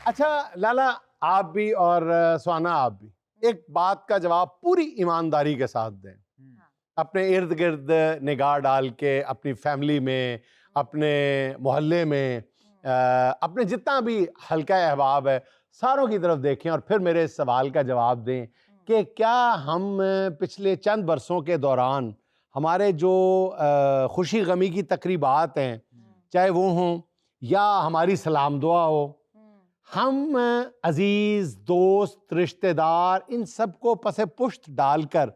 اچھا لالا، آپ بھی اور سوانا آپ بھی ایک بات کا جواب پوری ایمانداری کے ساتھ دیں. اپنے ارد گرد نگاہ ڈال کے اپنی فیملی میں، اپنے محلے میں، اپنے جتنا بھی حلقہ احباب ہے ساروں کی طرف دیکھیں اور پھر میرے اس سوال کا جواب دیں کہ کیا ہم پچھلے چند برسوں کے دوران ہمارے جو خوشی غمی کی تقریبات ہیں، چاہے وہ ہوں یا ہماری سلام دعا ہو، ہم عزیز دوست رشتہ دار ان سب کو پس پشت ڈال کر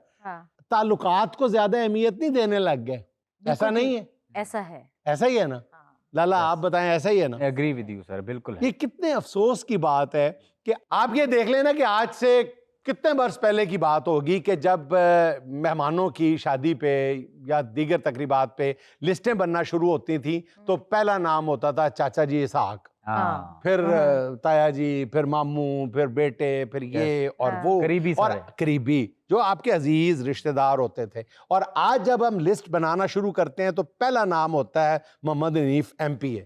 تعلقات کو زیادہ اہمیت نہیں دینے لگ گئے؟ ایسا نہیں ہے؟ ایسا ہے، ایسا ہی ہے نا لالا؟ آپ بتائیں، ایسا ہی ہے نا؟ ایگری ود یو سر، بالکل. یہ کتنے افسوس کی بات ہے کہ آپ یہ دیکھ لیں نا کہ آج سے کتنے برس پہلے کی بات ہوگی کہ جب مہمانوں کی شادی پہ یا دیگر تقریبات پہ لسٹیں بننا شروع ہوتی تھیں تو پہلا نام ہوتا تھا چاچا جی اسحاق، پھر تایا جی، پھر ماموں، پھر بیٹے، پھر یہ اور وہ قریبی اور سارے قریبی جو آپ کے عزیز رشتہ دار ہوتے تھے. اور آج جب ہم لسٹ بنانا شروع کرتے ہیں تو پہلا نام ہوتا ہے محمد حنیف MP.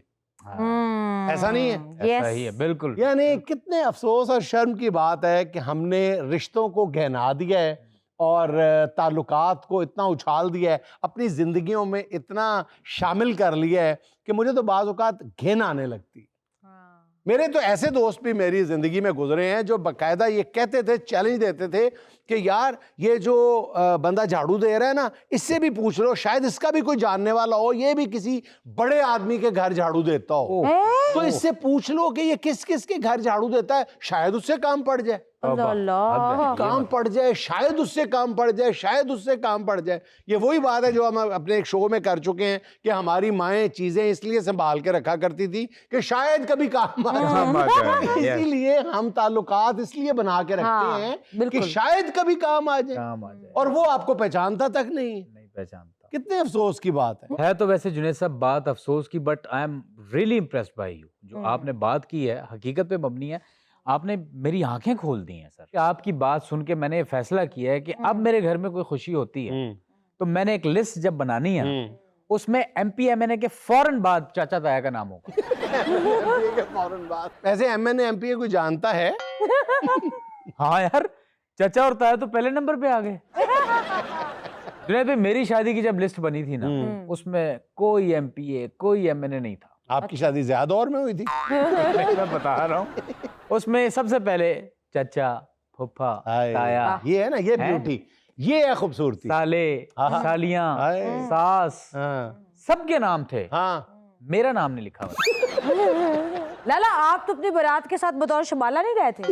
ایسا نہیں ہے؟ ایسا ہی ہے، بالکل. یعنی کتنے افسوس اور شرم کی بات ہے کہ ہم نے رشتوں کو گہنا دیا ہے اور تعلقات کو اتنا اچھال دیا ہے، اپنی زندگیوں میں اتنا شامل کر لیا ہے کہ مجھے تو بعض اوقات گھن آنے لگتی. میرے تو ایسے دوست بھی میری زندگی میں گزرے ہیں جو باقاعدہ یہ کہتے تھے، چیلنج دیتے تھے کہ یار یہ جو بندہ جھاڑو دے رہا ہے نا، اس سے بھی پوچھ لو، شاید اس کا بھی کوئی جاننے والا ہو، یہ بھی کسی بڑے آدمی کے گھر جھاڑو دیتا ہو، تو اس سے پوچھ لو کہ یہ کس کس کے گھر جھاڑو دیتا ہے، شاید اس سے کام پڑ جائے. کام پڑ جائے، شاید اس سے کام پڑ جائے، شاید اس سے کام پڑ جائے. یہ وہی بات ہے جو ہم اپنے ایک شو میں کر چکے ہیں کہ ہماری مائیں چیزیں اس لیے سنبھال کے رکھا کرتی تھی کہ شاید کبھی کام آ جائے. اسی لیے ہم تعلقات اس لیے بنا کے رکھتے ہیں کہ شاید کبھی کام آ جائے، اور وہ آپ کو پہچانتا تک نہیں پہچانتا. کتنے افسوس کی بات ہے تو ویسے جنید صاحب بات افسوس کی، but I am really impressed by you. جو آپ نے بات کی ہے حقیقت پہ مبنی ہے. آپ نے میری آنکھیں کھول دی ہیں سر. آپ کی بات سن کے میں نے فیصلہ کیا ہے کہ اب میرے گھر میں کوئی خوشی ہوتی ہے تو میں نے ایک لسٹ جب بنانی ہے اس میں MP کے فوراً بعد چاچا تایا کا نام ہوگا. ویسے MPA کوئی جانتا ہے؟ ہاں یار، چچا اور تایا تو پہلے نمبر پہ آ گئے. جنید بھائی میری شادی کی جب لسٹ بنی تھی نا اس میں کوئی MPA کوئی MNA نہیں تھا. آپ کی شادی زیادہ دور میں ہوئی تھی؟ میں بتا رہا ہوں، اس میں سب سے پہلے چچا، پھپھا، تایا، یہ ہے نا، یہ بیوٹی، یہ ہے خوبصورتی. سالے، سالیاں، ساس، سب کے نام تھے. ہاں، میرا نام نہیں لکھا ہوا. لالا آپ تو اپنی بارات کے ساتھ بطور شمالہ نہیں گئے تھے،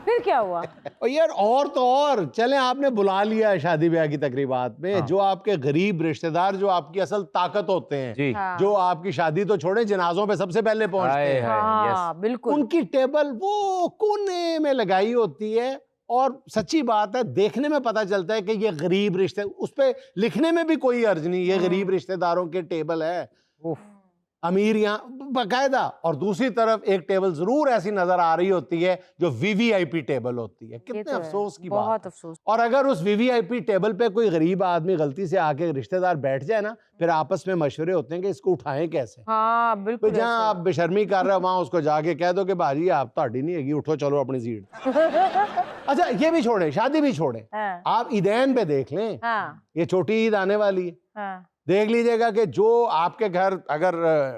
پھر کیا ہوا؟ یار اور تو اور چلیں، آپ نے بلا لیا شادی بیاہ کی تقریبات میں، جو آپ کے غریب رشتہ دار جو آپ کی اصل طاقت ہوتے ہیں، جو آپ کی شادی تو چھوڑیں جنازوں پہ سب سے پہلے پہنچتے ہیں، ہاں بالکل، ان کی ٹیبل وہ کونے میں لگائی ہوتی ہے. اور سچی بات ہے، دیکھنے میں پتہ چلتا ہے کہ یہ غریب رشتہ، اس پہ لکھنے میں بھی کوئی عرض نہیں، یہ غریب رشتہ داروں کے ٹیبل ہے، امیر یہاں باقاعدہ. اور دوسری طرف ایک ٹیبل ضرور ایسی نظر آ رہی ہوتی ہے جو VVIP ٹیبل ہوتی ہے. کتنے افسوس کی بات. بہت افسوس. اور اگر اس VVIP ٹیبل پہ کوئی غریب آدمی غلطی سے آ کے رشتہ دار بیٹھ جائے نا، پھر آپس میں مشورے ہوتے ہیں کہ اس کو اٹھائیں کیسے. ہاں بالکل. جہاں آپ بے شرمی کر رہے ہو وہاں اس کو جا کے کہہ دو کہ باجی آپ تو ہڈی نہیں ہے گی، اٹھو چلو اپنی سیٹ. اچھا یہ بھی چھوڑیں، شادی بھی چھوڑیں، آپ عیدین پہ دیکھ لیں، یہ چھوٹی عید آنے والی ہے، دیکھ لیجئے گا کہ جو آپ کے گھر اگر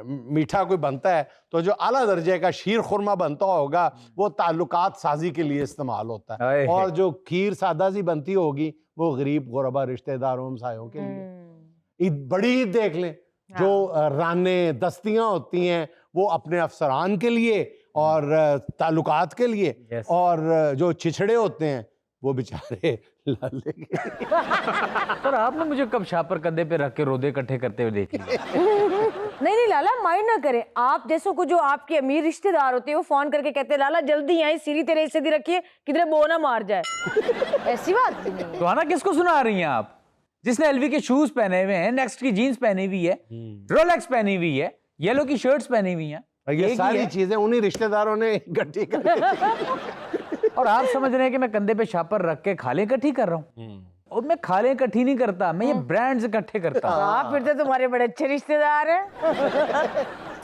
میٹھا کوئی بنتا ہے تو جو اعلیٰ درجے کا شیر خورما بنتا ہوگا وہ تعلقات سازی کے لیے استعمال ہوتا ہے، اور جو کھیر سادہ سی بنتی ہوگی وہ غریب غربا رشتہ داروں ہمسایوں کے لیے. بڑی عید دیکھ لیں، جو رانے دستیاں ہوتی ہیں وہ اپنے افسران کے لیے اور تعلقات کے لیے، اور جو چھچڑے ہوتے ہیں وہ بیچارے لالے کے. سر آپ نے مجھے کب شاپر کندھے پہ رکھ کے رودے اکٹھے کرتے ہوئے دیکھ لیا؟ نہیں لالا مائنڈ نہ کریں، آپ جیسوں کو جو آپ کے امیر رشتہ دار ہوتے ہیں وہ فون کر کے کہتے ہیں لالا جلدی آئیں، سیری تیرے سیدھی رکھیے کدھر بو نہ مار جائے. ایسی بات بھی نہیں ہے. تو آنا کس کو سنا رہی ہیں آپ؟ جس نے LV کے شوز پہنے ہوئے ہیں، نیکسٹ کی جینز پہنی ہوئی ہے، رولیکس پہنی ہوئی ہے، یلو کی شرٹس پہنی ہوئی ہیں، یہ ساری چیزیں انہی رشتہ داروں نے اکٹھی کر اور آپ سمجھ رہے ہیں کہ میں کندھے پہ شاپر رکھ کے کھالیں اکٹھی کر رہا ہوں؟ اور میں کھالیں اکٹھی نہیں کرتا، میں یہ برانڈز اکٹھے کرتا ہوں. آپ پھر تو تمہارے بڑے اچھے رشتہ دار ہیں.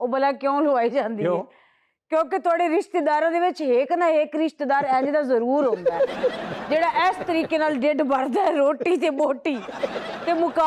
ਉਹ ਭਲਾ ਕਿਉਂ ਲਵਾਈ ਜਾਂਦੀ ਹੈ? ਕਿਉਂਕਿ ਤੁਹਾਡੇ ਰਿਸ਼ਤੇਦਾਰਾਂ ਦੇ ਵਿੱਚ ਇੱਕ ਨਾ ਇੱਕ ਰਿਸ਼ਤੇਦਾਰ ਇੰਜ ਦਾ ਜ਼ਰੂਰ ਹੁੰਦਾ ਹੈ ਜਿਹੜਾ ਇਸ ਤਰੀਕੇ ਨਾਲ ਢਿੱਡ ਭਰਦਾ ਹੈ ਰੋਟੀ ਤੇ ਬੋਟੀ ਤੇ ਮੁਕਾ